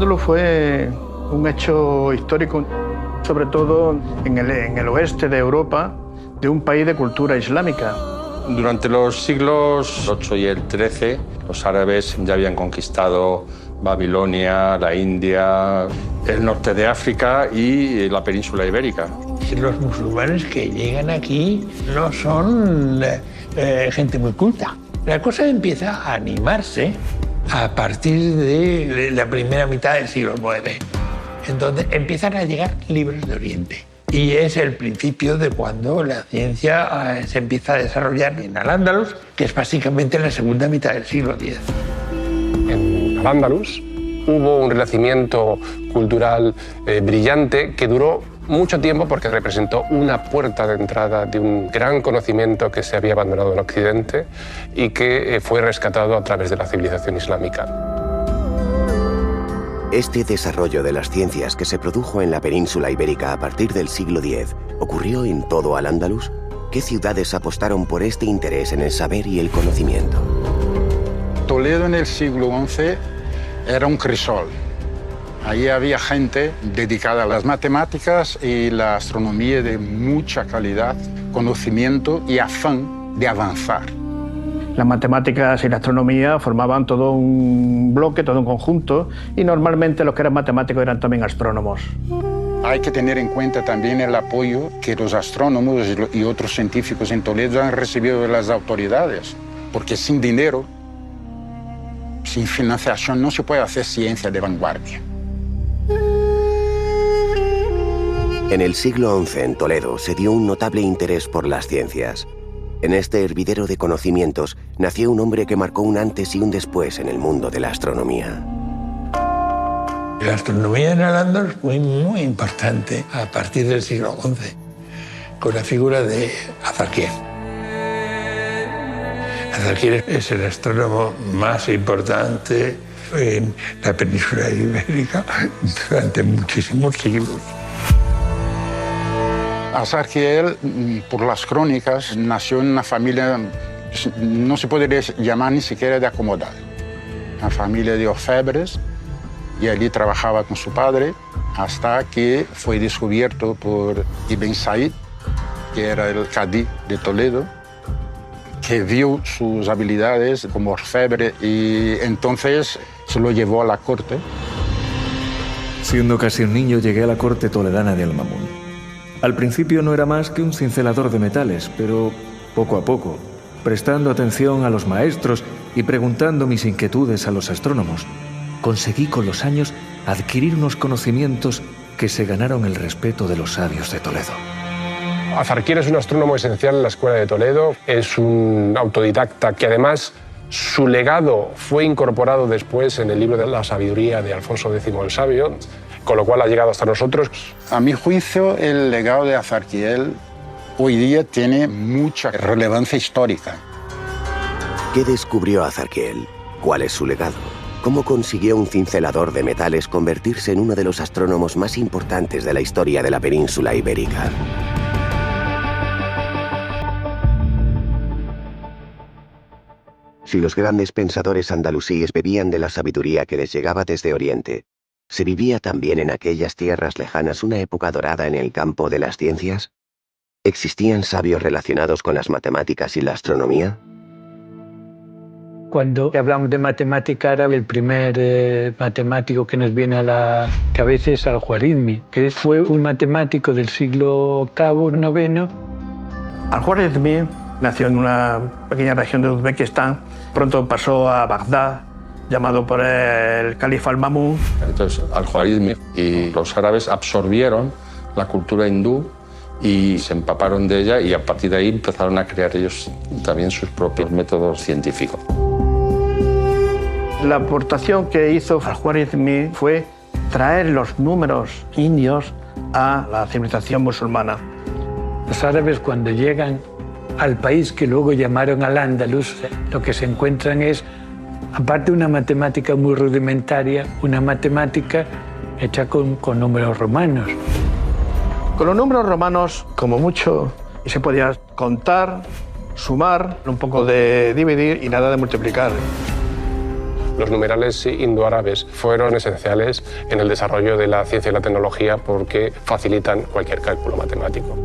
Al-Ándalus fue un hecho histórico, sobre todo en el oeste de Europa, de un país de cultura islámica. Durante los siglos VIII y el XIII, los árabes ya habían conquistado Babilonia, la India, el norte de África y la península ibérica. Los musulmanes que llegan aquí no son gente muy culta. La cosa empieza a animarse a partir de la primera mitad del siglo IX. Entonces empiezan a llegar libros de Oriente. Y es el principio de cuando la ciencia se empieza a desarrollar en Al-Ándalus, que es básicamente la segunda mitad del siglo X. En Al-Ándalus hubo un renacimiento cultural brillante que duró mucho tiempo porque representó una puerta de entrada de un gran conocimiento que se había abandonado en Occidente y que fue rescatado a través de la civilización islámica. Este desarrollo de las ciencias que se produjo en la península ibérica a partir del siglo X ocurrió en todo Al-Ándalus. ¿Qué ciudades apostaron por este interés en el saber y el conocimiento? Toledo en el siglo XI era un crisol. Ahí había gente dedicada a las matemáticas y la astronomía de mucha calidad, conocimiento y afán de avanzar. Las matemáticas y la astronomía formaban todo un bloque, todo un conjunto, y normalmente los que eran matemáticos eran también astrónomos. Hay que tener en cuenta también el apoyo que los astrónomos y otros científicos en Toledo han recibido de las autoridades, porque sin dinero, sin financiación, no se puede hacer ciencia de vanguardia. En el siglo XI, en Toledo, se dio un notable interés por las ciencias. En este hervidero de conocimientos nació un hombre que marcó un antes y un después en el mundo de la astronomía. La astronomía en Al-Ándalus fue muy importante a partir del siglo XI, con la figura de Azarquiel. Azarquiel es el astrónomo más importante en la península ibérica durante muchísimos siglos. Azarquiel, por las crónicas, nació en una familia, no se podría llamar ni siquiera de acomodada. Una familia de orfebres, y allí trabajaba con su padre hasta que fue descubierto por Ibn Said, que era el cadí de Toledo, que vio sus habilidades como orfebre y entonces se lo llevó a la corte. Siendo casi un niño llegué a la corte toledana de Al-Mamun. Al principio no era más que un cincelador de metales, pero poco a poco, prestando atención a los maestros y preguntando mis inquietudes a los astrónomos, conseguí con los años adquirir unos conocimientos que se ganaron el respeto de los sabios de Toledo. Azarquiel es un astrónomo esencial en la Escuela de Toledo, es un autodidacta que además su legado fue incorporado después en el libro de la sabiduría de Alfonso X el Sabio, con lo cual ha llegado hasta nosotros. A mi juicio, el legado de Azarquiel hoy día tiene mucha relevancia histórica. ¿Qué descubrió Azarquiel? ¿Cuál es su legado? ¿Cómo consiguió un cincelador de metales convertirse en uno de los astrónomos más importantes de la historia de la península ibérica? Si los grandes pensadores andalusíes bebían de la sabiduría que les llegaba desde Oriente, ¿se vivía también en aquellas tierras lejanas una época dorada en el campo de las ciencias? ¿Existían sabios relacionados con las matemáticas y la astronomía? Cuando hablamos de matemática árabe, el primer matemático que nos viene a la cabeza es Al-Khwarizmi, que fue un matemático del siglo VIII, IX. Al-Khwarizmi nació en una pequeña región de Uzbekistán, pronto pasó a Bagdad, llamado por el califa Al-Mamun. Entonces, Al-Khwarizmi y los árabes absorbieron la cultura hindú y se empaparon de ella y a partir de ahí empezaron a crear ellos también sus propios métodos científicos. La aportación que hizo Al-Khwarizmi fue traer los números indios a la civilización musulmana. Los árabes, cuando llegan al país que luego llamaron Al-Ándalus, lo que se encuentran es, aparte de una matemática muy rudimentaria, una matemática hecha con números romanos. Con los números romanos, como mucho, se podía contar, sumar, un poco de dividir y nada de multiplicar. Los numerales indoárabes fueron esenciales en el desarrollo de la ciencia y la tecnología porque facilitan cualquier cálculo matemático.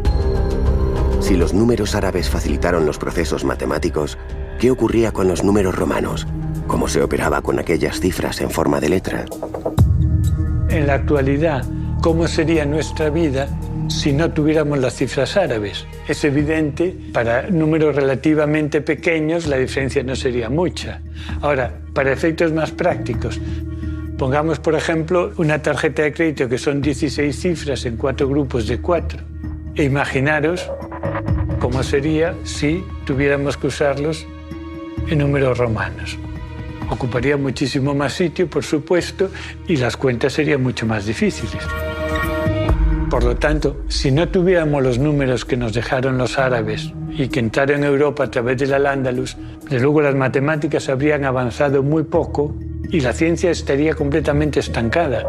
Si los números árabes facilitaron los procesos matemáticos, ¿qué ocurría con los números romanos? ¿Cómo se operaba con aquellas cifras en forma de letra? En la actualidad, ¿cómo sería nuestra vida si no tuviéramos las cifras árabes? Es evidente, para números relativamente pequeños la diferencia no sería mucha. Ahora, para efectos más prácticos, pongamos por ejemplo una tarjeta de crédito que son 16 cifras en 4 grupos de 4. E imaginaros cómo sería si tuviéramos que usarlos en números romanos. Ocuparía muchísimo más sitio, por supuesto, y las cuentas serían mucho más difíciles. Por lo tanto, si no tuviéramos los números que nos dejaron los árabes y que entraron en Europa a través del Al-Ándalus, desde luego las matemáticas habrían avanzado muy poco y la ciencia estaría completamente estancada.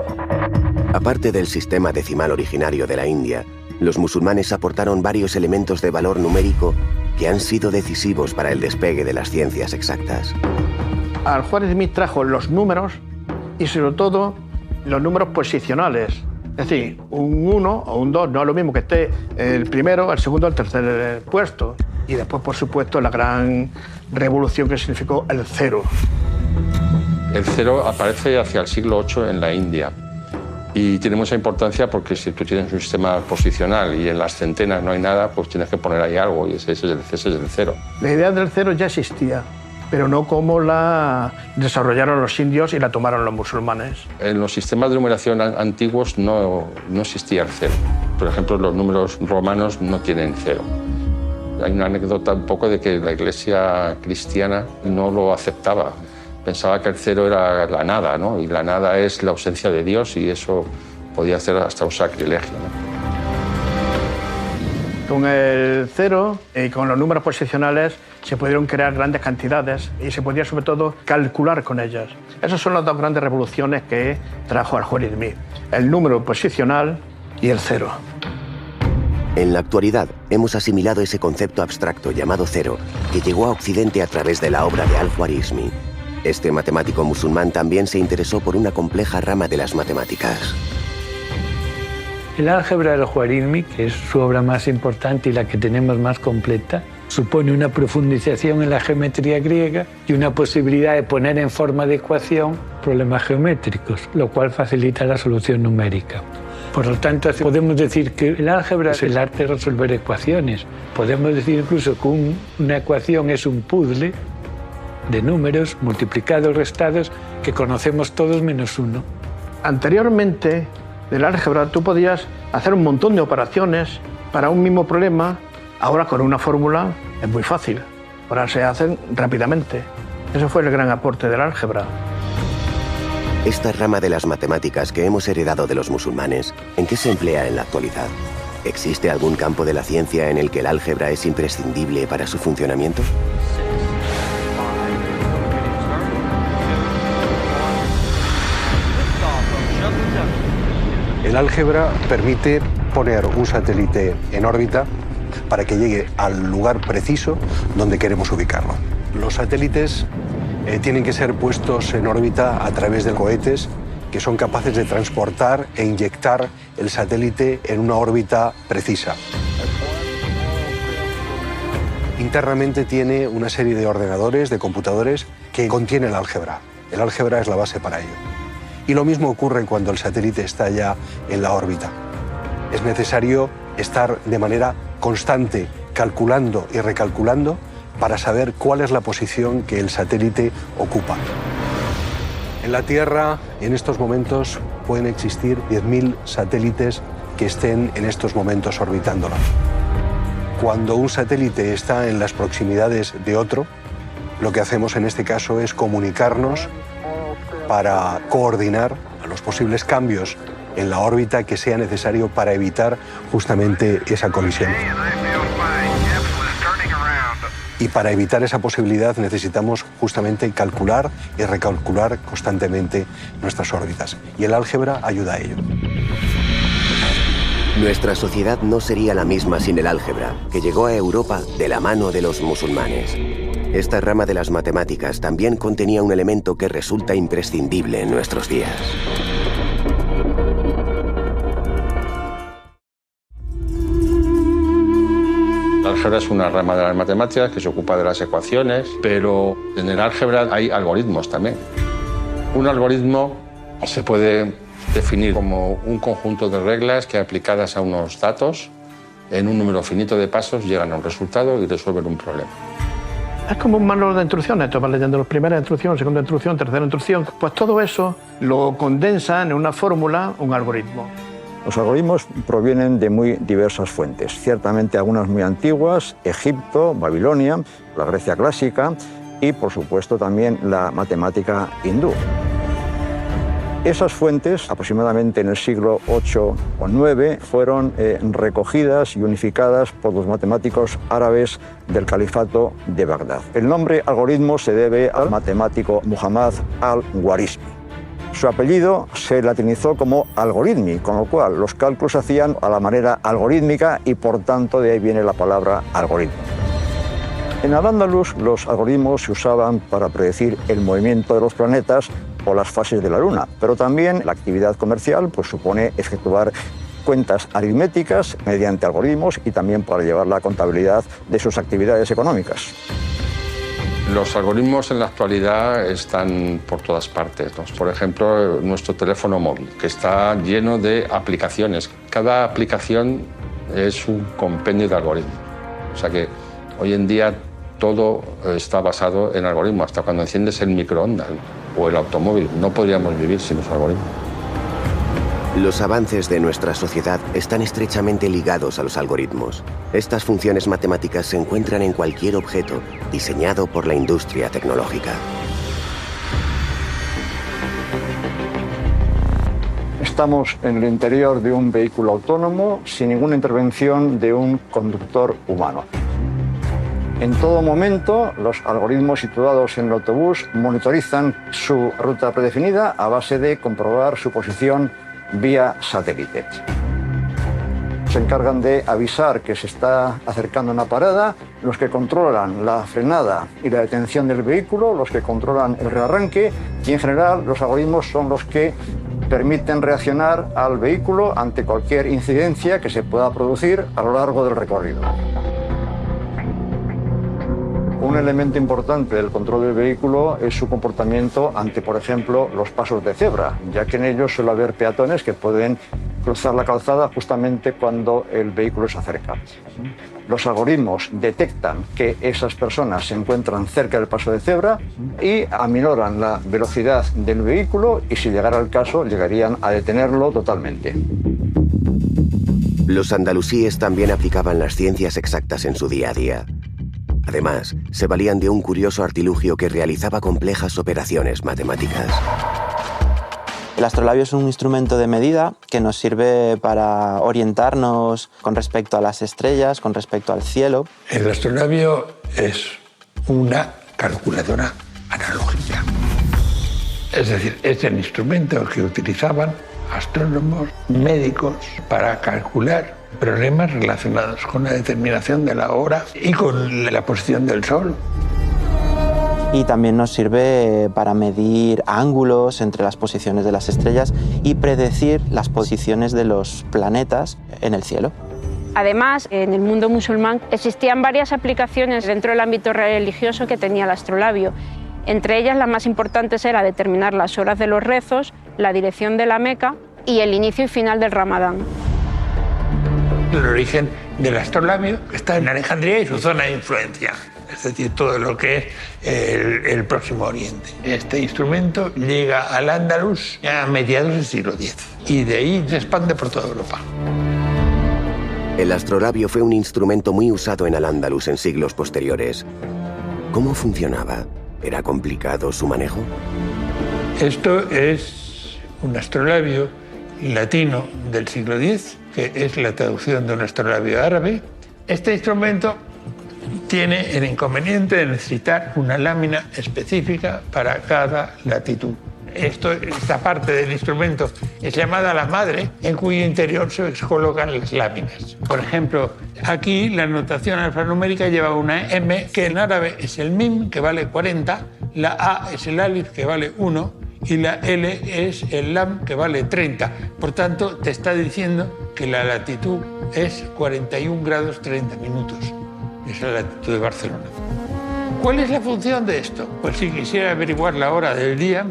Aparte del sistema decimal originario de la India, los musulmanes aportaron varios elementos de valor numérico que han sido decisivos para el despegue de las ciencias exactas. Al-Khwarizmi trajo los números y sobre todo los números posicionales. Es decir, un 1 o un 2 no es lo mismo que esté el primero, el segundo, el tercer puesto. Y después, por supuesto, la gran revolución que significó el cero. El cero aparece hacia el siglo VIII en la India. Y tiene mucha importancia porque si tú tienes un sistema posicional y en las centenas no hay nada, pues tienes que poner ahí algo y ese es el cero. La idea del cero ya existía, pero no como la desarrollaron los indios y la tomaron los musulmanes. En los sistemas de numeración antiguos no existía el cero. Por ejemplo, los números romanos no tienen cero. Hay una anécdota un poco de que la Iglesia cristiana no lo aceptaba. Pensaba que el cero era la nada, ¿no? Y la nada es la ausencia de Dios y eso podía hacer hasta un sacrilegio, ¿no? Con el cero y con los números posicionales se pudieron crear grandes cantidades y se podía sobre todo calcular con ellas. Esas son las dos grandes revoluciones que trajo Al-Khwarizmi, el número posicional y el cero. En la actualidad hemos asimilado ese concepto abstracto llamado cero que llegó a Occidente a través de la obra de Al-Khwarizmi. Este matemático musulmán también se interesó por una compleja rama de las matemáticas. El álgebra de Al-Khwarizmi, que es su obra más importante y la que tenemos más completa, supone una profundización en la geometría griega y una posibilidad de poner en forma de ecuación problemas geométricos, lo cual facilita la solución numérica. Por lo tanto, podemos decir que el álgebra es el arte de resolver ecuaciones. Podemos decir incluso que una ecuación es un puzzle de números multiplicados, restados, que conocemos todos menos uno. Anteriormente, del álgebra tú podías hacer un montón de operaciones para un mismo problema. Ahora con una fórmula es muy fácil. Ahora se hacen rápidamente. Ese fue el gran aporte del álgebra. Esta rama de las matemáticas que hemos heredado de los musulmanes, ¿en qué se emplea en la actualidad? ¿Existe algún campo de la ciencia en el que el álgebra es imprescindible para su funcionamiento? El álgebra permite poner un satélite en órbita para que llegue al lugar preciso donde queremos ubicarlo. Los satélites tienen que ser puestos en órbita a través de cohetes que son capaces de transportar e inyectar el satélite en una órbita precisa. Internamente tiene una serie de ordenadores, de computadores, que contiene el álgebra. El álgebra es la base para ello. Y lo mismo ocurre cuando el satélite está ya en la órbita. Es necesario estar de manera constante calculando y recalculando para saber cuál es la posición que el satélite ocupa. En la Tierra, en estos momentos, pueden existir 10.000 satélites que estén en estos momentos orbitándola. Cuando un satélite está en las proximidades de otro, lo que hacemos en este caso es comunicarnos para coordinar los posibles cambios en la órbita que sea necesario para evitar justamente esa colisión. Y para evitar esa posibilidad necesitamos justamente calcular y recalcular constantemente nuestras órbitas. Y el álgebra ayuda a ello. Nuestra sociedad no sería la misma sin el álgebra, que llegó a Europa de la mano de los musulmanes. Esta rama de las matemáticas también contenía un elemento que resulta imprescindible en nuestros días. El álgebra es una rama de las matemáticas que se ocupa de las ecuaciones, pero en el álgebra hay algoritmos también. Un algoritmo se puede definir como un conjunto de reglas que, aplicadas a unos datos, en un número finito de pasos llegan a un resultado y resuelven un problema. Es como un manual de instrucciones, tú vas leyendo la primera instrucción, segunda instrucción, tercera instrucción, pues todo eso lo condensa en una fórmula, un algoritmo. Los algoritmos provienen de muy diversas fuentes, ciertamente algunas muy antiguas, Egipto, Babilonia, la Grecia clásica y, por supuesto, también la matemática hindú. Esas fuentes, aproximadamente en el siglo VIII o IX, fueron recogidas y unificadas por los matemáticos árabes del califato de Bagdad. El nombre algoritmo se debe al matemático Muhammad al-Khwarizmi. Su apellido se latinizó como algoritmi, con lo cual los cálculos se hacían a la manera algorítmica y, por tanto, de ahí viene la palabra algoritmo. En Al-Ándalus, los algoritmos se usaban para predecir el movimiento de los planetas o las fases de la Luna, pero también la actividad comercial supone efectuar cuentas aritméticas mediante algoritmos y también para llevar la contabilidad de sus actividades económicas. Los algoritmos en la actualidad están por todas partes, ¿no? Por ejemplo, nuestro teléfono móvil, que está lleno de aplicaciones. Cada aplicación es un compendio de algoritmos. O sea que hoy en día todo está basado en algoritmos. Hasta cuando enciendes el microondas o el automóvil, no podríamos vivir sin los algoritmos. Los avances de nuestra sociedad están estrechamente ligados a los algoritmos. Estas funciones matemáticas se encuentran en cualquier objeto diseñado por la industria tecnológica. Estamos en el interior de un vehículo autónomo sin ninguna intervención de un conductor humano. En todo momento, los algoritmos situados en el autobús monitorizan su ruta predefinida a base de comprobar su posición vía satélite. Se encargan de avisar que se está acercando una parada, los que controlan la frenada y la detención del vehículo, los que controlan el rearranque y, en general, los algoritmos son los que permiten reaccionar al vehículo ante cualquier incidencia que se pueda producir a lo largo del recorrido. Un elemento importante del control del vehículo es su comportamiento ante, por ejemplo, los pasos de cebra, ya que en ellos suele haber peatones que pueden cruzar la calzada justamente cuando el vehículo se acerca. Los algoritmos detectan que esas personas se encuentran cerca del paso de cebra y aminoran la velocidad del vehículo y, si llegara el caso, llegarían a detenerlo totalmente. Los andalusíes también aplicaban las ciencias exactas en su día a día. Además, se valían de un curioso artilugio que realizaba complejas operaciones matemáticas. El astrolabio es un instrumento de medida que nos sirve para orientarnos con respecto a las estrellas, con respecto al cielo. El astrolabio es una calculadora analógica. Es decir, es el instrumento que utilizaban astrónomos, médicos, para calcular problemas relacionados con la determinación de la hora y con la posición del Sol. Y también nos sirve para medir ángulos entre las posiciones de las estrellas y predecir las posiciones de los planetas en el cielo. Además, en el mundo musulmán existían varias aplicaciones dentro del ámbito religioso que tenía el astrolabio. Entre ellas, la más importante era determinar las horas de los rezos, la dirección de la Meca y el inicio y final del Ramadán. El origen del astrolabio está en Alejandría y su zona de influencia, es decir, todo lo que es el Próximo Oriente. Este instrumento llega al Andalus a mediados del siglo X y de ahí se expande por toda Europa. El astrolabio fue un instrumento muy usado en Al-Ándalus en siglos posteriores. ¿Cómo funcionaba? ¿Era complicado su manejo? Esto es un astrolabio latino del siglo X, que es la traducción de un astrolabio árabe. Este instrumento tiene el inconveniente de necesitar una lámina específica para cada latitud. esta parte del instrumento es llamada la madre, en cuyo interior se colocan las láminas. Por ejemplo, aquí la notación alfanumérica lleva una M, que en árabe es el mim, que vale 40, la A es el alif, que vale 1, y la L es el lam, que vale 30. Por tanto, te está diciendo que la latitud es 41 grados 30 minutos. Esa es la latitud de Barcelona. ¿Cuál es la función de esto? Pues si quisiera averiguar la hora del día,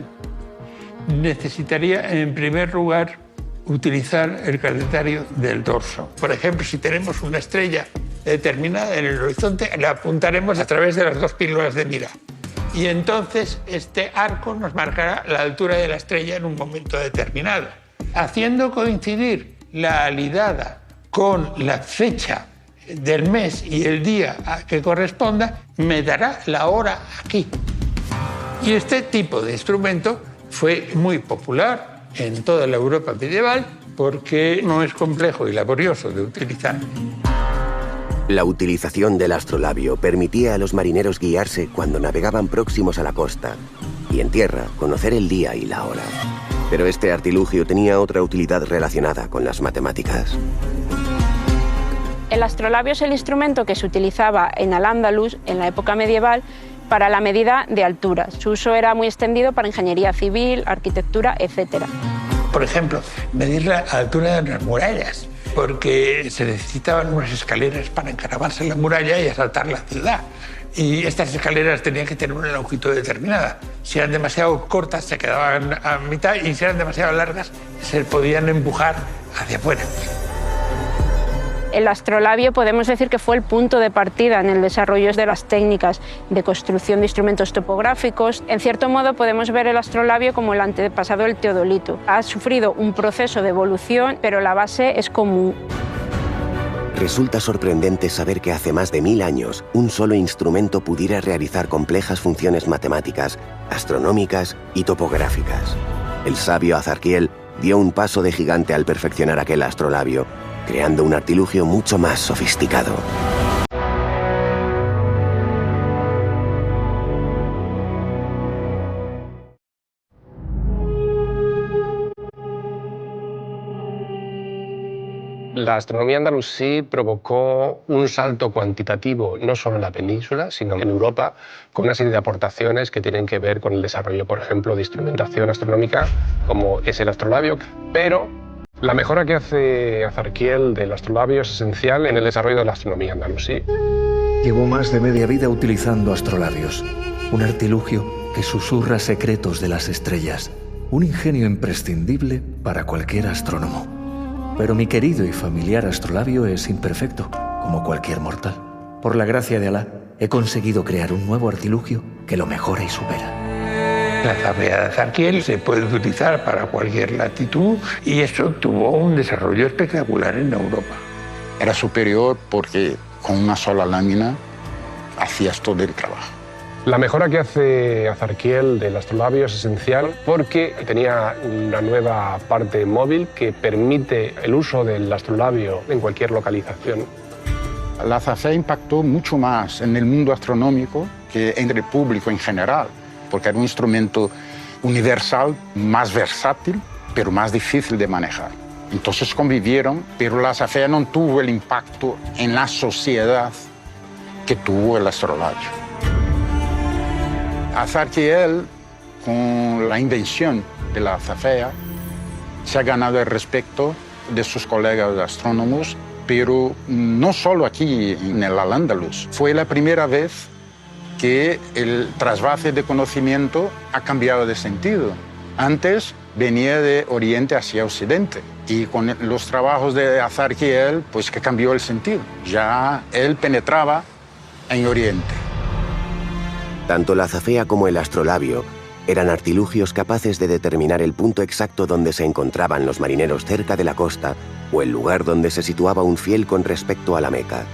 necesitaría en primer lugar utilizar el calendario del dorso. Por ejemplo, si tenemos una estrella determinada en el horizonte, la apuntaremos a través de las dos pílulas de mira. Y entonces este arco nos marcará la altura de la estrella en un momento determinado. Haciendo coincidir la alidada con la fecha del mes y el día que corresponda, me dará la hora aquí. Y este tipo de instrumento fue muy popular en toda la Europa medieval porque no es complejo y laborioso de utilizar. La utilización del astrolabio permitía a los marineros guiarse cuando navegaban próximos a la costa y en tierra conocer el día y la hora. Pero este artilugio tenía otra utilidad relacionada con las matemáticas. El astrolabio es el instrumento que se utilizaba en Al-Ándalus en la época medieval para la medida de alturas. Su uso era muy extendido para ingeniería civil, arquitectura, etc. Por ejemplo, medir la altura de las murallas, porque se necesitaban unas escaleras para encaramarse en la muralla y asaltar la ciudad. Y estas escaleras tenían que tener una longitud determinada. Si eran demasiado cortas, se quedaban a mitad, y si eran demasiado largas, se podían empujar hacia afuera. El astrolabio podemos decir que fue el punto de partida en el desarrollo de las técnicas de construcción de instrumentos topográficos. En cierto modo podemos ver el astrolabio como el antepasado del teodolito. Ha sufrido un proceso de evolución, pero la base es común. Resulta sorprendente saber que hace más de 1000 años un solo instrumento pudiera realizar complejas funciones matemáticas, astronómicas y topográficas. El sabio Azarquiel dio un paso de gigante al perfeccionar aquel astrolabio, creando un artilugio mucho más sofisticado. La astronomía andalusí provocó un salto cuantitativo no solo en la península, sino en Europa, con una serie de aportaciones que tienen que ver con el desarrollo, por ejemplo, de instrumentación astronómica, como es el astrolabio, pero la mejora que hace Azarquiel del astrolabio es esencial en el desarrollo de la astronomía andalusí. Llevó más de media vida utilizando astrolabios, un artilugio que susurra secretos de las estrellas, un ingenio imprescindible para cualquier astrónomo. Pero mi querido y familiar astrolabio es imperfecto, como cualquier mortal. Por la gracia de Alá, he conseguido crear un nuevo artilugio que lo mejora y supera. La zafea de Azarquiel se puede utilizar para cualquier latitud y eso tuvo un desarrollo espectacular en Europa. Era superior porque con una sola lámina hacías todo el trabajo. La mejora que hace Azarquiel del astrolabio es esencial porque tenía una nueva parte móvil que permite el uso del astrolabio en cualquier localización. La zafea impactó mucho más en el mundo astronómico que entre el público en general, porque era un instrumento universal, más versátil, pero más difícil de manejar. Entonces convivieron, pero la zafea no tuvo el impacto en la sociedad que tuvo el astrolabio. Azarquiel, con la invención de la zafea, se ha ganado el respeto de sus colegas astrónomos, pero no solo aquí en el Al-Ándalus. Fue la primera vez que el trasvase de conocimiento ha cambiado de sentido. Antes venía de Oriente hacia Occidente y con los trabajos de Azarquiel, pues que cambió el sentido. Ya él penetraba en Oriente. Tanto la zafea como el astrolabio eran artilugios capaces de determinar el punto exacto donde se encontraban los marineros cerca de la costa o el lugar donde se situaba un fiel con respecto a la Meca.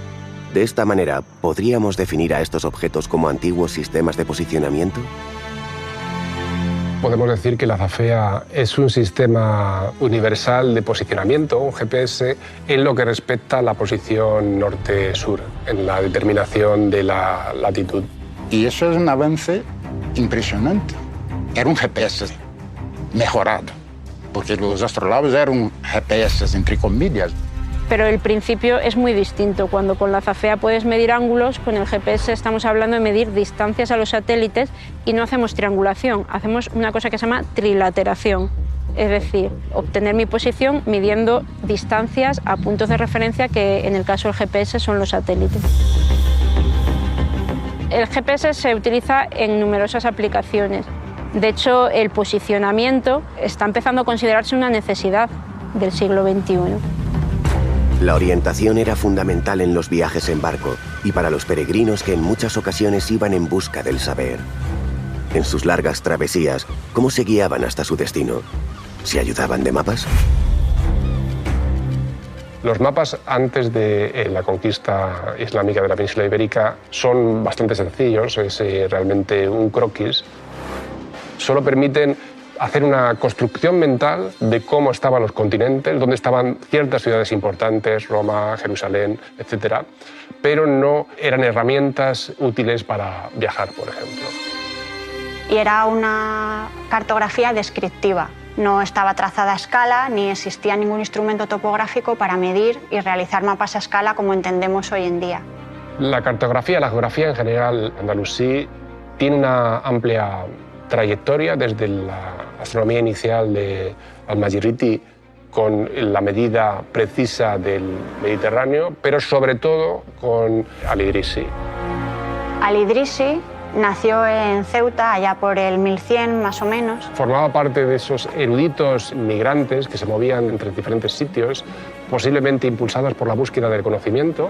De esta manera, ¿podríamos definir a estos objetos como antiguos sistemas de posicionamiento? Podemos decir que la zafea es un sistema universal de posicionamiento, un GPS, en lo que respecta a la posición norte-sur, en la determinación de la latitud. Y eso es un avance impresionante. Era un GPS, mejorado, porque los astrolabios eran GPS entre comillas. Pero el principio es muy distinto. Cuando con la Zafea puedes medir ángulos, con el GPS estamos hablando de medir distancias a los satélites y no hacemos triangulación, hacemos una cosa que se llama trilateración. Es decir, obtener mi posición midiendo distancias a puntos de referencia que en el caso del GPS son los satélites. El GPS se utiliza en numerosas aplicaciones. De hecho, el posicionamiento está empezando a considerarse una necesidad del siglo XXI. La orientación era fundamental en los viajes en barco y para los peregrinos que en muchas ocasiones iban en busca del saber. En sus largas travesías, ¿cómo se guiaban hasta su destino? ¿Se ayudaban de mapas? Los mapas antes de la conquista islámica de la península ibérica son bastante sencillos, es realmente un croquis. Solo permiten hacer una construcción mental de cómo estaban los continentes, dónde estaban ciertas ciudades importantes, Roma, Jerusalén, etc. Pero no eran herramientas útiles para viajar, por ejemplo. Y era una cartografía descriptiva. No estaba trazada a escala ni existía ningún instrumento topográfico para medir y realizar mapas a escala como entendemos hoy en día. La cartografía, la geografía en general, andalusí, tiene una amplia trayectoria desde la astronomía inicial de Al-Majirriti con la medida precisa del Mediterráneo, pero sobre todo con Al-Idrisi. Al-Idrisi nació en Ceuta allá por el 1100 más o menos. Formaba parte de esos eruditos migrantes que se movían entre diferentes sitios, posiblemente impulsados por la búsqueda del conocimiento.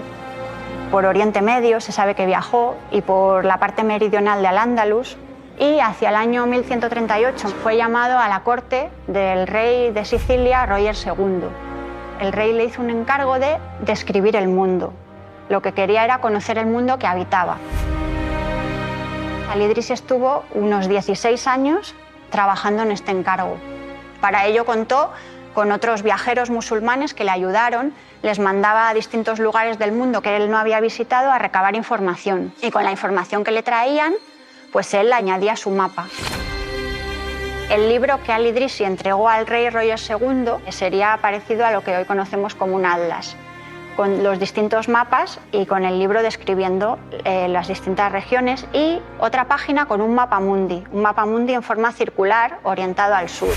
Por Oriente Medio se sabe que viajó y por la parte meridional de Al-Ándalus, y hacia el año 1138 fue llamado a la corte del rey de Sicilia, Roger II. El rey le hizo un encargo de describir el mundo. Lo que quería era conocer el mundo que habitaba. Al-Idrisi estuvo unos 16 años trabajando en este encargo. Para ello contó con otros viajeros musulmanes que le ayudaron, les mandaba a distintos lugares del mundo que él no había visitado a recabar información. Y con la información que le traían, pues él añadía su mapa. El libro que Al-Idrisi entregó al rey Roger II sería parecido a lo que hoy conocemos como un atlas, con los distintos mapas y con el libro describiendo las distintas regiones, y otra página con un mapa mundi en forma circular orientado al sur.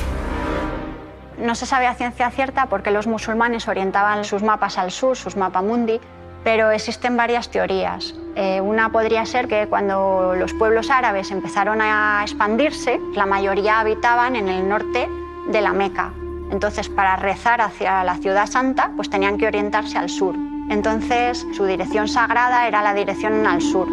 No se sabe a ciencia cierta por qué los musulmanes orientaban sus mapas al sur, sus mapamundi, pero existen varias teorías. Una podría ser que cuando los pueblos árabes empezaron a expandirse, la mayoría habitaban en el norte de la Meca. Entonces, para rezar hacia la ciudad santa, pues tenían que orientarse al sur. Entonces, su dirección sagrada era la dirección al sur.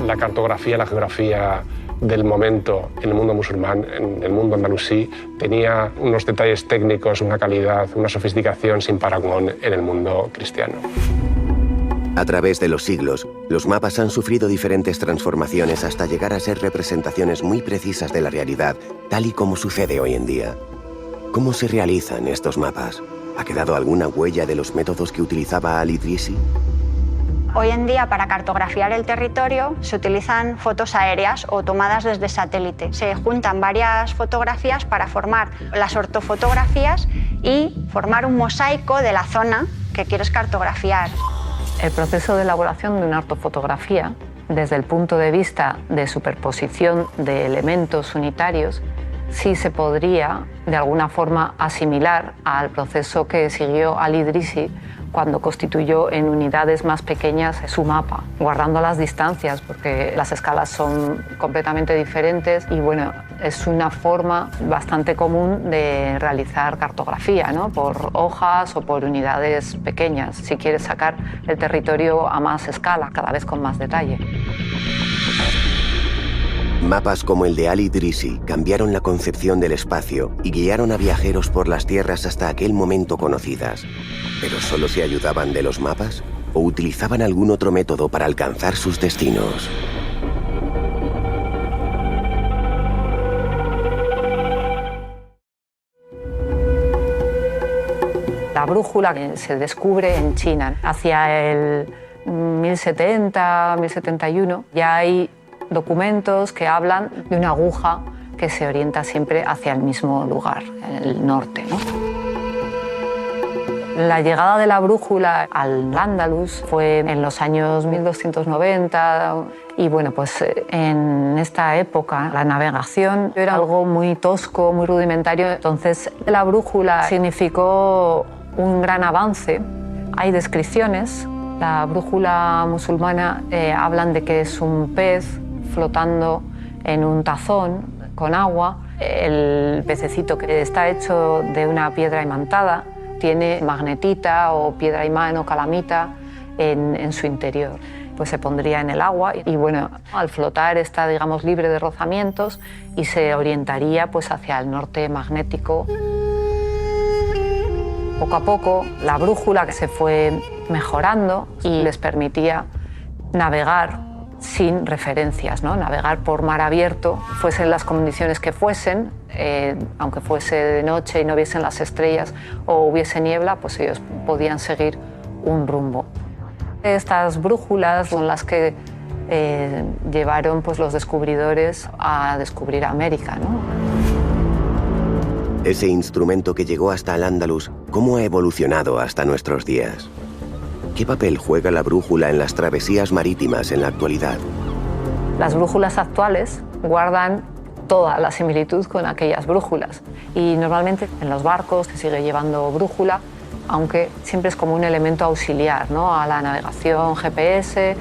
La cartografía, la geografía del momento en el mundo musulmán, en el mundo andalusí, tenía unos detalles técnicos, una calidad, una sofisticación sin parangón en el mundo cristiano. A través de los siglos, los mapas han sufrido diferentes transformaciones hasta llegar a ser representaciones muy precisas de la realidad, tal y como sucede hoy en día. ¿Cómo se realizan estos mapas? ¿Ha quedado alguna huella de los métodos que utilizaba Al-Idrisi? Hoy en día, para cartografiar el territorio, se utilizan fotos aéreas o tomadas desde satélite. Se juntan varias fotografías para formar las ortofotografías y formar un mosaico de la zona que quieres cartografiar. El proceso de elaboración de una ortofotografía, desde el punto de vista de superposición de elementos unitarios, sí se podría de alguna forma asimilar al proceso que siguió Al-Idrisi cuando constituyó en unidades más pequeñas su mapa, guardando las distancias porque las escalas son completamente diferentes y bueno, es una forma bastante común de realizar cartografía, ¿no? Por hojas o por unidades pequeñas, si quieres sacar el territorio a más escala, cada vez con más detalle. Mapas como el de Al-Idrisi cambiaron la concepción del espacio y guiaron a viajeros por las tierras hasta aquel momento conocidas. ¿Pero solo se ayudaban de los mapas o utilizaban algún otro método para alcanzar sus destinos? La brújula se descubre en China. Hacia el 1070, 1071, ya hay documentos que hablan de una aguja que se orienta siempre hacia el mismo lugar, el norte, ¿no? La llegada de la brújula al Andalus fue en los años 1290 y bueno, pues en esta época la navegación era algo muy tosco, muy rudimentario, entonces la brújula significó un gran avance. Hay descripciones, la brújula musulmana hablan de que es un pez flotando en un tazón con agua, el pececito que está hecho de una piedra imantada, tiene magnetita o piedra imán o calamita en su interior. Pues se pondría en el agua y bueno, al flotar está, digamos, libre de rozamientos y se orientaría pues hacia el norte magnético. Poco a poco la brújula se fue mejorando y les permitía navegar sin referencias, ¿no? Navegar por mar abierto, fuesen las condiciones que fuesen, aunque fuese de noche y no viesen las estrellas o hubiese niebla, pues ellos podían seguir un rumbo. Estas brújulas son las que llevaron pues, los descubridores a descubrir América, ¿no? Ese instrumento que llegó hasta el Andalus, ¿cómo ha evolucionado hasta nuestros días? ¿Qué papel juega la brújula en las travesías marítimas en la actualidad? Las brújulas actuales guardan toda la similitud con aquellas brújulas y normalmente en los barcos se sigue llevando brújula, aunque siempre es como un elemento auxiliar, ¿no? A la navegación, GPS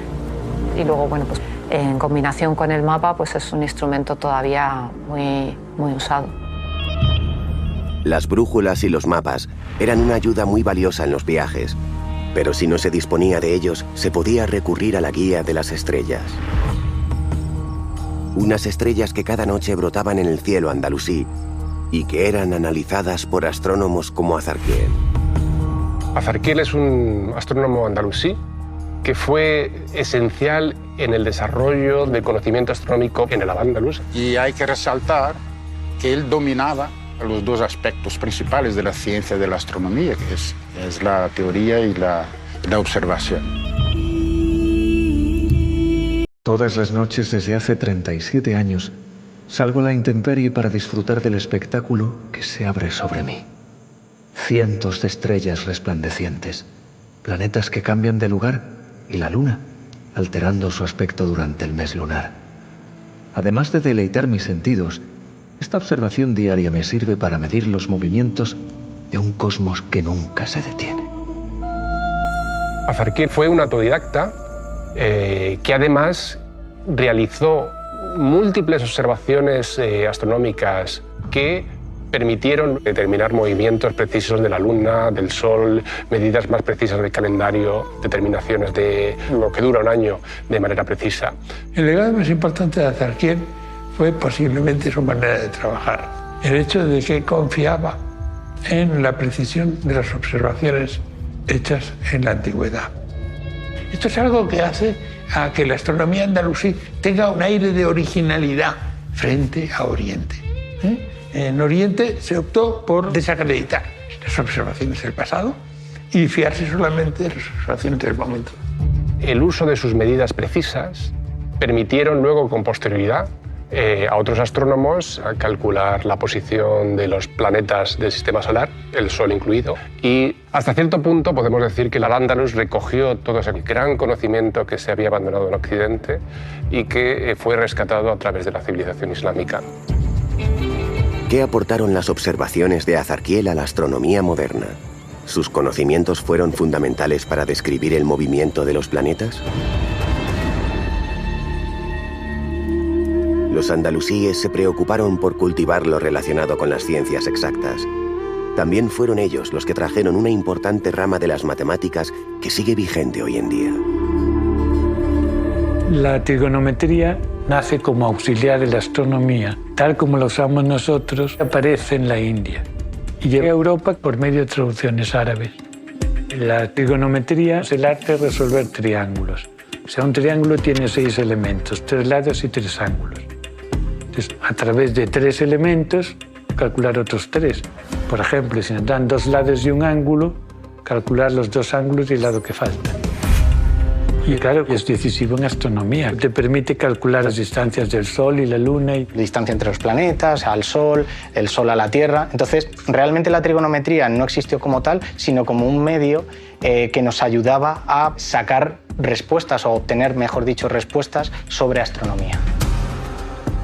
y luego, bueno, pues en combinación con el mapa pues es un instrumento todavía muy usado. Las brújulas y los mapas eran una ayuda muy valiosa en los viajes. Pero si no se disponía de ellos, se podía recurrir a la guía de las estrellas. Unas estrellas que cada noche brotaban en el cielo andalusí y que eran analizadas por astrónomos como Azarquiel. Azarquiel es un astrónomo andalusí que fue esencial en el desarrollo del conocimiento astronómico en el Al-Ándalus. Y hay que resaltar que él dominaba los dos aspectos principales de la ciencia de la astronomía, que es la teoría y la observación. Todas las noches desde hace 37 años salgo a la intemperie para disfrutar del espectáculo que se abre sobre mí. Cientos de estrellas resplandecientes, planetas que cambian de lugar y la luna, alterando su aspecto durante el mes lunar. Además de deleitar mis sentidos, esta observación diaria me sirve para medir los movimientos de un cosmos que nunca se detiene. Azarquiel fue un autodidacta que además realizó múltiples observaciones astronómicas que permitieron determinar movimientos precisos de la Luna, del Sol, medidas más precisas del calendario, determinaciones de lo que dura un año de manera precisa. El legado más importante de Azarquiel fue posiblemente su manera de trabajar. El hecho de que confiaba en la precisión de las observaciones hechas en la antigüedad. Esto es algo que hace a que la astronomía andalusí tenga un aire de originalidad frente a Oriente. En Oriente se optó por desacreditar las observaciones del pasado y fiarse solamente de las observaciones del momento. El uso de sus medidas precisas permitieron luego con posterioridad a otros astrónomos a calcular la posición de los planetas del sistema solar, el Sol incluido, y hasta cierto punto podemos decir que el Al-Ándalus recogió todo ese gran conocimiento que se había abandonado en Occidente y que fue rescatado a través de la civilización islámica. ¿Qué aportaron las observaciones de Azarquiel a la astronomía moderna? ¿Sus conocimientos fueron fundamentales para describir el movimiento de los planetas? Los andalusíes se preocuparon por cultivar lo relacionado con las ciencias exactas. También fueron ellos los que trajeron una importante rama de las matemáticas que sigue vigente hoy en día. La trigonometría nace como auxiliar de la astronomía, tal como la usamos nosotros, aparece en la India y llega a Europa por medio de traducciones árabes. La trigonometría es el arte de resolver triángulos. O sea, un triángulo tiene 6 elementos, 3 lados y 3 ángulos. Entonces, a través de 3 elementos, calcular otros 3. Por ejemplo, si nos dan 2 lados y un ángulo, calcular los 2 ángulos y el lado que falta. Y claro, es decisivo en astronomía. Te permite calcular las distancias del Sol y la Luna. La distancia entre los planetas, al Sol, el Sol a la Tierra. Entonces, realmente la trigonometría no existió como tal, sino como un medio que nos ayudaba a sacar respuestas o obtener, mejor dicho, respuestas sobre astronomía.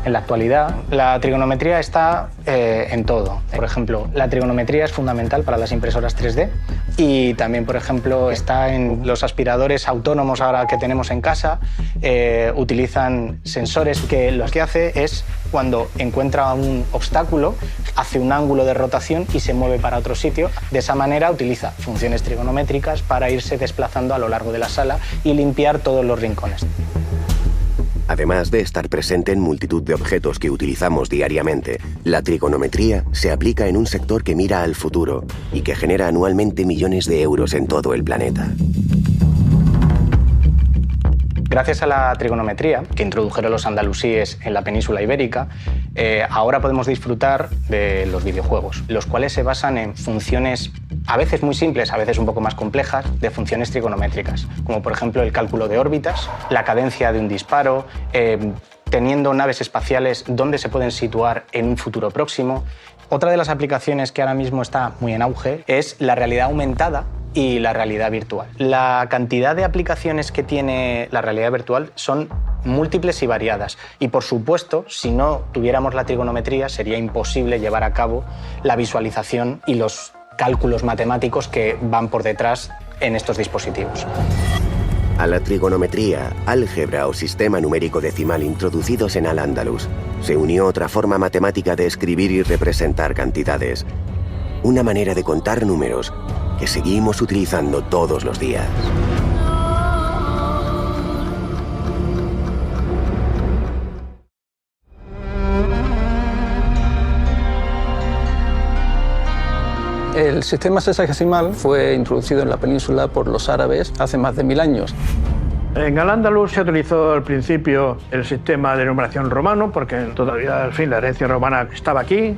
En la actualidad, la trigonometría está en todo. Por ejemplo, la trigonometría es fundamental para las impresoras 3D y también, por ejemplo, está en los aspiradores autónomos ahora que tenemos en casa. Utilizan sensores que lo que hace es, cuando encuentra un obstáculo, hace un ángulo de rotación y se mueve para otro sitio. De esa manera utiliza funciones trigonométricas para irse desplazando a lo largo de la sala y limpiar todos los rincones. Además de estar presente en multitud de objetos que utilizamos diariamente, la trigonometría se aplica en un sector que mira al futuro y que genera anualmente millones de euros en todo el planeta. Gracias a la trigonometría que introdujeron los andalusíes en la península ibérica, ahora podemos disfrutar de los videojuegos, los cuales se basan en funciones a veces muy simples, a veces un poco más complejas, de funciones trigonométricas, como por ejemplo el cálculo de órbitas, la cadencia de un disparo, teniendo naves espaciales donde se pueden situar en un futuro próximo. Otra de las aplicaciones que ahora mismo está muy en auge es la realidad aumentada y la realidad virtual. La cantidad de aplicaciones que tiene la realidad virtual son múltiples y variadas. Y por supuesto, si no tuviéramos la trigonometría, sería imposible llevar a cabo la visualización y los cálculos matemáticos que van por detrás en estos dispositivos. A la trigonometría, álgebra o sistema numérico decimal introducidos en Al-Ándalus, se unió otra forma matemática de escribir y representar cantidades. Una manera de contar números que seguimos utilizando todos los días. El sistema sexagesimal fue introducido en la península por los árabes hace más de 1000 años. En Al-Ándalus se utilizó al principio el sistema de numeración romano, porque todavía, al fin, la herencia romana estaba aquí,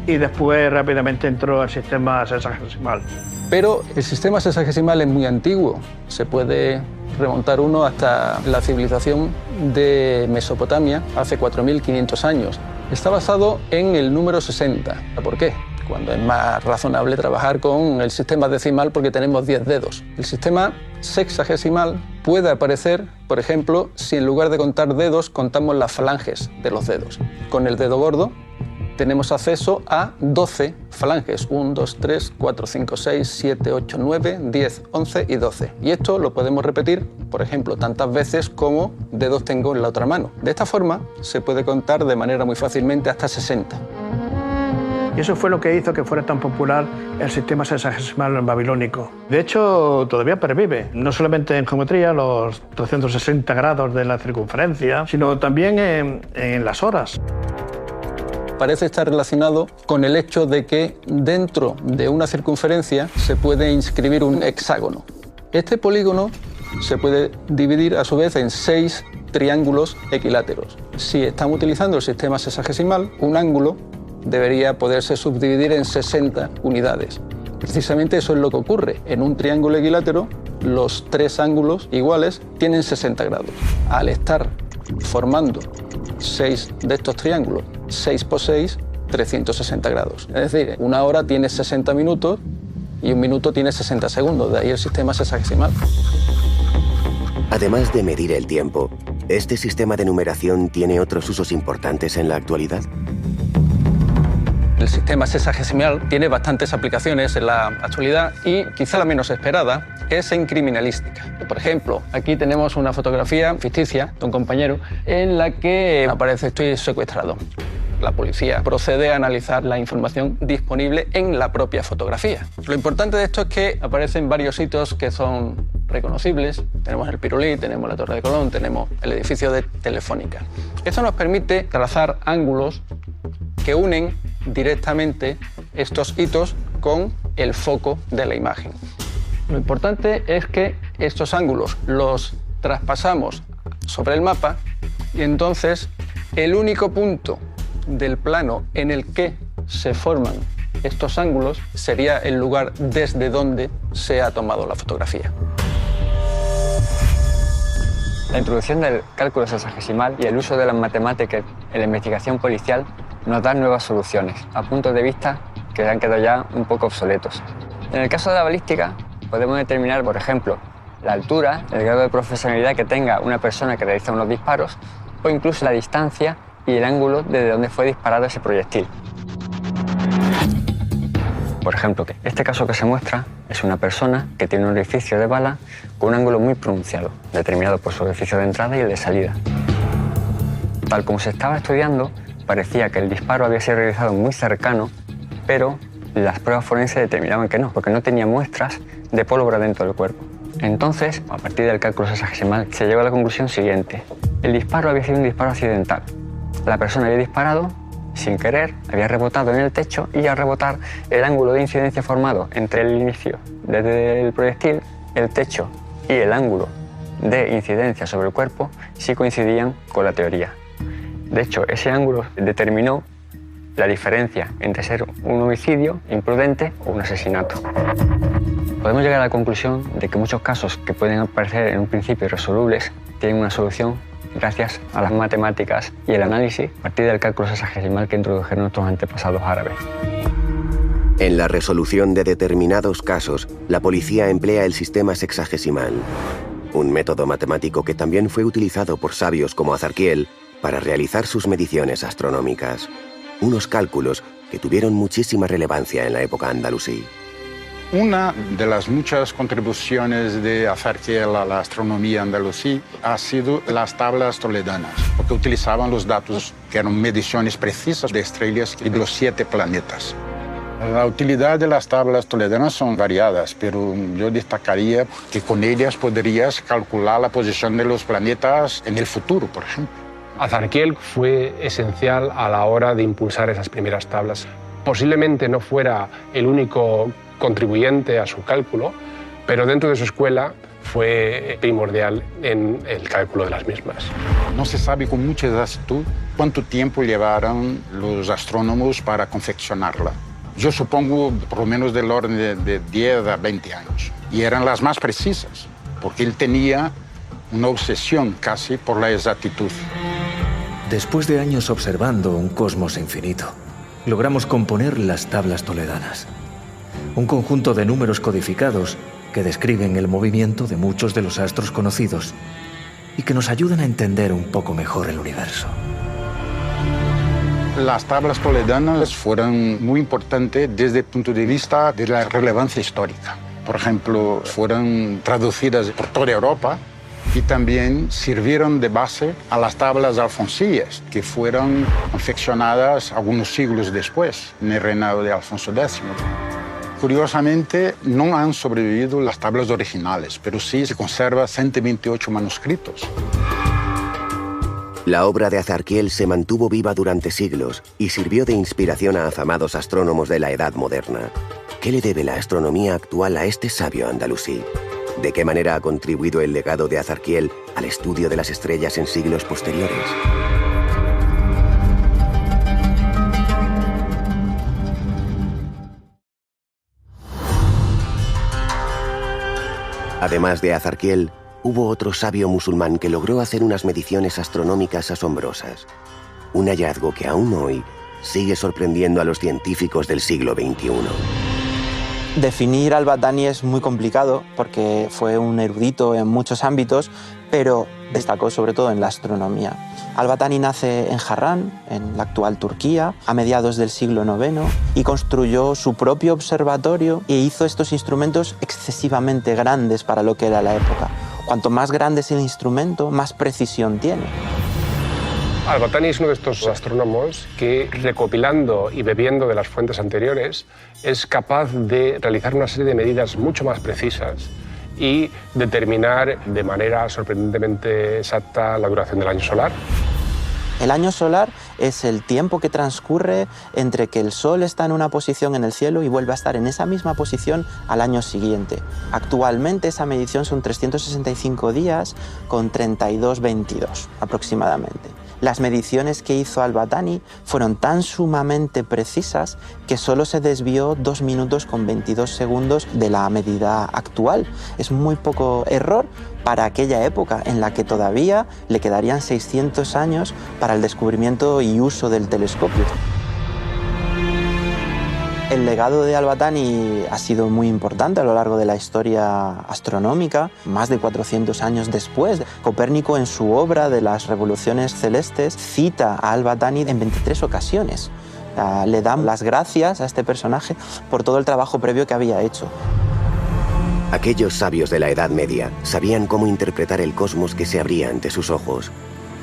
y después rápidamente entró el sistema sexagesimal. Pero el sistema sexagesimal es muy antiguo. Se puede remontar uno hasta la civilización de Mesopotamia hace 4500 años. Está basado en el número 60. ¿Por qué? Cuando es más razonable trabajar con el sistema decimal porque tenemos 10 dedos. El sistema sexagesimal puede aparecer, por ejemplo, si en lugar de contar dedos contamos las falanges de los dedos. Con el dedo gordo tenemos acceso a 12 falanges. 1, 2, 3, 4, 5, 6, 7, 8, 9, 10, 11 y 12. Y esto lo podemos repetir, por ejemplo, tantas veces como dedos tengo en la otra mano. De esta forma se puede contar de manera muy fácilmente hasta 60. Y eso fue lo que hizo que fuera tan popular el sistema sexagesimal babilónico. De hecho, todavía pervive, no solamente en geometría, los 360 grados de la circunferencia, sino también en las horas. Parece estar relacionado con el hecho de que dentro de una circunferencia se puede inscribir un hexágono. Este polígono se puede dividir a su vez en 6 triángulos equiláteros. Si estamos utilizando el sistema sexagesimal, un ángulo debería poderse subdividir en 60 unidades. Precisamente eso es lo que ocurre. En un triángulo equilátero, los 3 ángulos iguales tienen 60 grados. Al estar formando 6 de estos triángulos, 6 por 6, 360 grados. Es decir, una hora tiene 60 minutos y un minuto tiene 60 segundos. De ahí el sistema sexagesimal. Además de medir el tiempo, ¿este sistema de numeración tiene otros usos importantes en la actualidad? El sistema sexagesimal tiene bastantes aplicaciones en la actualidad y quizá la menos esperada es en criminalística. Por ejemplo, aquí tenemos una fotografía ficticia de un compañero en la que aparece "estoy secuestrado". La policía procede a analizar la información disponible en la propia fotografía. Lo importante de esto es que aparecen varios sitios que son reconocibles. Tenemos el Pirulí, tenemos la Torre de Colón, tenemos el edificio de Telefónica. Esto nos permite trazar ángulos que unen directamente estos hitos con el foco de la imagen. Lo importante es que estos ángulos los traspasamos sobre el mapa y entonces el único punto del plano en el que se forman estos ángulos sería el lugar desde donde se ha tomado la fotografía. La introducción del cálculo sexagesimal y el uso de las matemáticas en la investigación policial nos dan nuevas soluciones, a puntos de vista que han quedado ya un poco obsoletos. En el caso de la balística, podemos determinar, por ejemplo, la altura, el grado de profesionalidad que tenga una persona que realiza unos disparos, o incluso la distancia y el ángulo desde donde fue disparado ese proyectil. Por ejemplo, este caso que se muestra es una persona que tiene un orificio de bala con un ángulo muy pronunciado, determinado por su orificio de entrada y el de salida. Tal como se estaba estudiando, parecía que el disparo había sido realizado muy cercano, pero las pruebas forenses determinaban que no, porque no tenía muestras de pólvora dentro del cuerpo. Entonces, a partir del cálculo sexagesimal, se llegó a la conclusión siguiente. El disparo había sido un disparo accidental. La persona había disparado sin querer, había rebotado en el techo y al rebotar el ángulo de incidencia formado entre el inicio desde el proyectil, el techo y el ángulo de incidencia sobre el cuerpo sí coincidían con la teoría. De hecho, ese ángulo determinó la diferencia entre ser un homicidio imprudente o un asesinato. Podemos llegar a la conclusión de que muchos casos que pueden parecer en un principio irresolubles tienen una solución gracias a las matemáticas y el análisis a partir del cálculo sexagesimal que introdujeron nuestros antepasados árabes. En la resolución de determinados casos, la policía emplea el sistema sexagesimal, un método matemático que también fue utilizado por sabios como Azarquiel para realizar sus mediciones astronómicas, unos cálculos que tuvieron muchísima relevancia en la época andalusí. Una de las muchas contribuciones de Azarquiel a la astronomía andalusí ha sido las tablas toledanas, porque utilizaban los datos que eran mediciones precisas de estrellas y de los 7 planetas. La utilidad de las tablas toledanas son variadas, pero yo destacaría que con ellas podrías calcular la posición de los planetas en el futuro, por ejemplo. Azarquiel fue esencial a la hora de impulsar esas primeras tablas. Posiblemente no fuera el único contribuyente a su cálculo, pero dentro de su escuela fue primordial en el cálculo de las mismas. No se sabe con mucha exactitud cuánto tiempo llevaron los astrónomos para confeccionarla. Yo supongo por lo menos del orden de 10 a 20 años. Y eran las más precisas, porque él tenía una obsesión casi por la exactitud. Después de años observando un cosmos infinito, logramos componer las tablas toledanas. Un conjunto de números codificados que describen el movimiento de muchos de los astros conocidos y que nos ayudan a entender un poco mejor el universo. Las tablas toledanas fueron muy importantes desde el punto de vista de la relevancia histórica. Por ejemplo, fueron traducidas por toda Europa y también sirvieron de base a las tablas alfonsíes, que fueron confeccionadas algunos siglos después, en el reinado de Alfonso X. Curiosamente, no han sobrevivido las tablas originales, pero sí se conservan 128 manuscritos. La obra de Azarquiel se mantuvo viva durante siglos y sirvió de inspiración a afamados astrónomos de la Edad Moderna. ¿Qué le debe la astronomía actual a este sabio andalusí? ¿De qué manera ha contribuido el legado de Azarquiel al estudio de las estrellas en siglos posteriores? Además de Azarquiel, hubo otro sabio musulmán que logró hacer unas mediciones astronómicas asombrosas. Un hallazgo que aún hoy sigue sorprendiendo a los científicos del siglo XXI. Definir al-Battani es muy complicado porque fue un erudito en muchos ámbitos, pero destacó sobre todo en la astronomía. Al-Battani nace en Harran, en la actual Turquía, a mediados del siglo IX y construyó su propio observatorio e hizo estos instrumentos excesivamente grandes para lo que era la época. Cuanto más grande es el instrumento, más precisión tiene. Al-Battani es uno de estos astrónomos que, recopilando y bebiendo de las fuentes anteriores, es capaz de realizar una serie de medidas mucho más precisas y determinar de manera sorprendentemente exacta la duración del año solar. El año solar es el tiempo que transcurre entre que el Sol está en una posición en el cielo y vuelve a estar en esa misma posición al año siguiente. Actualmente esa medición son 365 días con 32,22 aproximadamente. Las mediciones que hizo Al-Battani fueron tan sumamente precisas que solo se desvió 2 minutos con 22 segundos de la medida actual. Es muy poco error para aquella época en la que todavía le quedarían 600 años para el descubrimiento y uso del telescopio. El legado de Al-Battani ha sido muy importante a lo largo de la historia astronómica. Más de 400 años después, Copérnico en su obra de las revoluciones celestes cita a Al-Battani en 23 ocasiones. Le dan las gracias a este personaje por todo el trabajo previo que había hecho. Aquellos sabios de la Edad Media sabían cómo interpretar el cosmos que se abría ante sus ojos.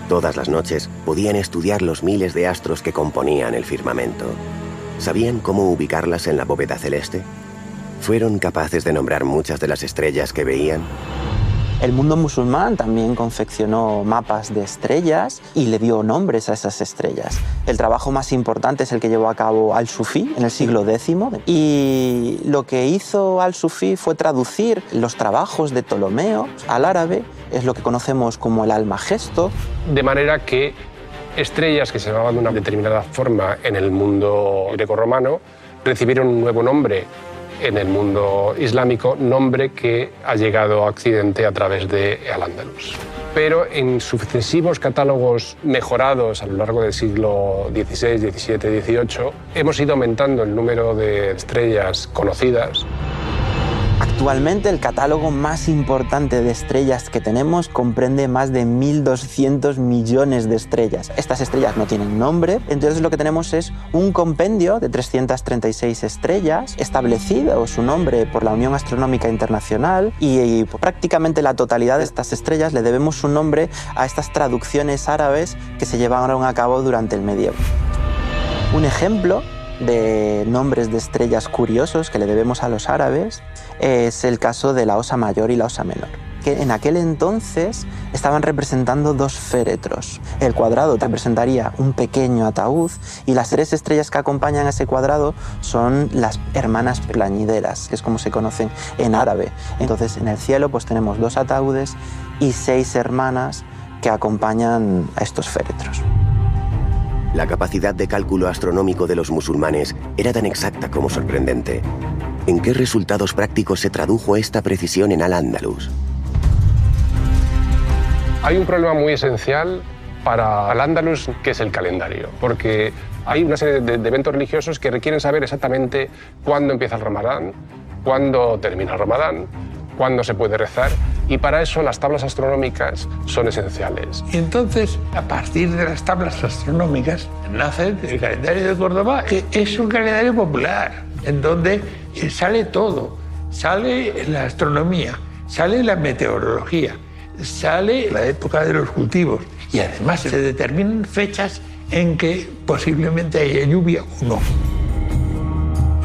Todas las noches podían estudiar los miles de astros que componían el firmamento. ¿Sabían cómo ubicarlas en la bóveda celeste? ¿Fueron capaces de nombrar muchas de las estrellas que veían? El mundo musulmán también confeccionó mapas de estrellas y le dio nombres a esas estrellas. El trabajo más importante es el que llevó a cabo Al-Sufi en el siglo X, y lo que hizo Al-Sufi fue traducir los trabajos de Ptolomeo al árabe, es lo que conocemos como el Almagesto. De manera que estrellas que se llamaban de una determinada forma en el mundo grecorromano recibieron un nuevo nombre en el mundo islámico, nombre que ha llegado a Occidente a través de Al-Ándalus. Pero en sucesivos catálogos mejorados a lo largo del siglo XVI, XVII, XVIII, hemos ido aumentando el número de estrellas conocidas. Actualmente el catálogo más importante de estrellas que tenemos comprende más de 1.200 millones de estrellas. Estas estrellas no tienen nombre, entonces lo que tenemos es un compendio de 336 estrellas, establecido su nombre por la Unión Astronómica Internacional, y prácticamente la totalidad de estas estrellas le debemos su nombre a estas traducciones árabes que se llevaron a cabo durante el medievo. Un ejemplo de nombres de estrellas curiosos que le debemos a los árabes es el caso de la Osa Mayor y la Osa Menor, que en aquel entonces estaban representando 2 féretros. El cuadrado representaría un pequeño ataúd y las 3 estrellas que acompañan a ese cuadrado son las hermanas plañideras, que es como se conocen en árabe. Entonces en el cielo pues tenemos 2 ataúdes y 6 hermanas que acompañan a estos féretros. La capacidad de cálculo astronómico de los musulmanes era tan exacta como sorprendente. ¿En qué resultados prácticos se tradujo esta precisión en Al-Ándalus? Hay un problema muy esencial para Al-Ándalus, que es el calendario, porque hay una serie de eventos religiosos que requieren saber exactamente cuándo empieza el Ramadán, cuándo termina el Ramadán, cuándo se puede rezar, y para eso las tablas astronómicas son esenciales. Y entonces, a partir de las tablas astronómicas, nace el calendario de Córdoba, que es un calendario popular, en donde sale todo. Sale la astronomía, sale la meteorología, sale la época de los cultivos, y además se determinan fechas en que posiblemente haya lluvia o no.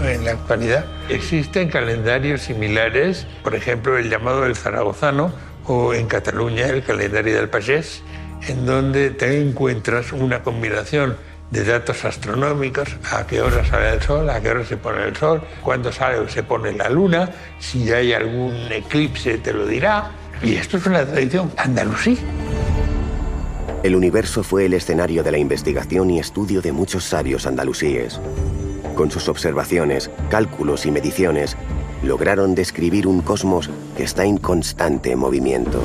En la actualidad existen calendarios similares, por ejemplo el llamado el zaragozano, o en Cataluña el calendario del Pagès, en donde te encuentras una combinación de datos astronómicos: a qué hora sale el sol, a qué hora se pone el sol, cuándo sale o se pone la luna, si hay algún eclipse te lo dirá. Y esto es una tradición andalusí. El universo fue el escenario de la investigación y estudio de muchos sabios andalusíes. Con sus observaciones, cálculos y mediciones, lograron describir un cosmos que está en constante movimiento.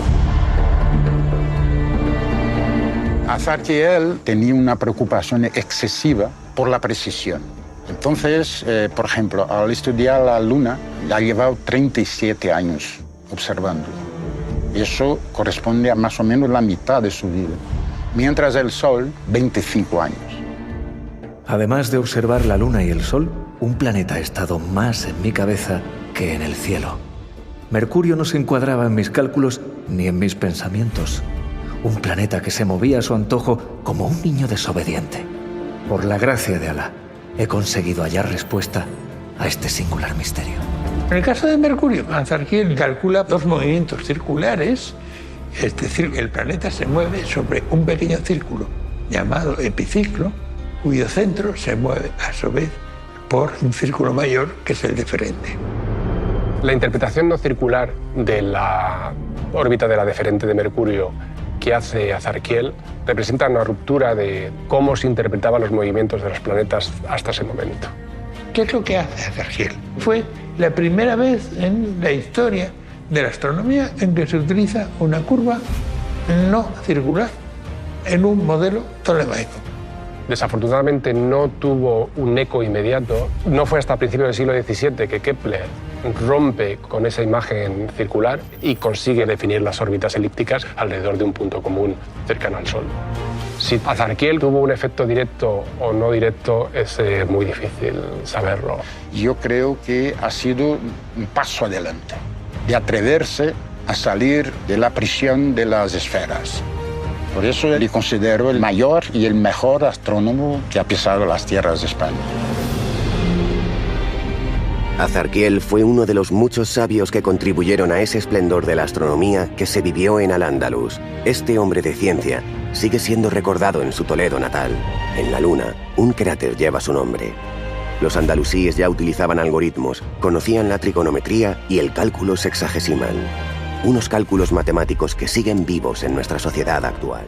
Azarquiel tenía una preocupación excesiva por la precisión. Entonces, por ejemplo, al estudiar la Luna, ha llevado 37 años observando. Eso corresponde a más o menos la mitad de su vida. Mientras el Sol, 25 años. Además de observar la Luna y el Sol, un planeta ha estado más en mi cabeza que en el cielo. Mercurio no se encuadraba en mis cálculos ni en mis pensamientos. Un planeta que se movía a su antojo como un niño desobediente. Por la gracia de Alá, he conseguido hallar respuesta a este singular misterio. En el caso de Mercurio, Azarquiel calcula 2 movimientos circulares, es decir, el planeta se mueve sobre un pequeño círculo llamado epiciclo, cuyo centro se mueve a su vez por un círculo mayor, que es el deferente. La interpretación no circular de la órbita de la deferente de Mercurio, que hace Azarquiel representan una ruptura de cómo se interpretaban los movimientos de los planetas hasta ese momento. ¿Qué es lo que hace Azarquiel? Fue la primera vez en la historia de la astronomía en que se utiliza una curva no circular en un modelo tolemaico. Desafortunadamente no tuvo un eco inmediato. No fue hasta principios del siglo XVII que Kepler rompe con esa imagen circular y consigue definir las órbitas elípticas alrededor de un punto común cercano al Sol. Si Azarquiel tuvo un efecto directo o no directo es muy difícil saberlo. Yo creo que ha sido un paso adelante, de atreverse a salir de la prisión de las esferas. Por eso le considero el mayor y el mejor astrónomo que ha pisado las tierras de España. Azarquiel fue uno de los muchos sabios que contribuyeron a ese esplendor de la astronomía que se vivió en Al-Ándalus. Este hombre de ciencia sigue siendo recordado en su Toledo natal. En la Luna, un cráter lleva su nombre. Los andalusíes ya utilizaban algoritmos, conocían la trigonometría y el cálculo sexagesimal. Unos cálculos matemáticos que siguen vivos en nuestra sociedad actual.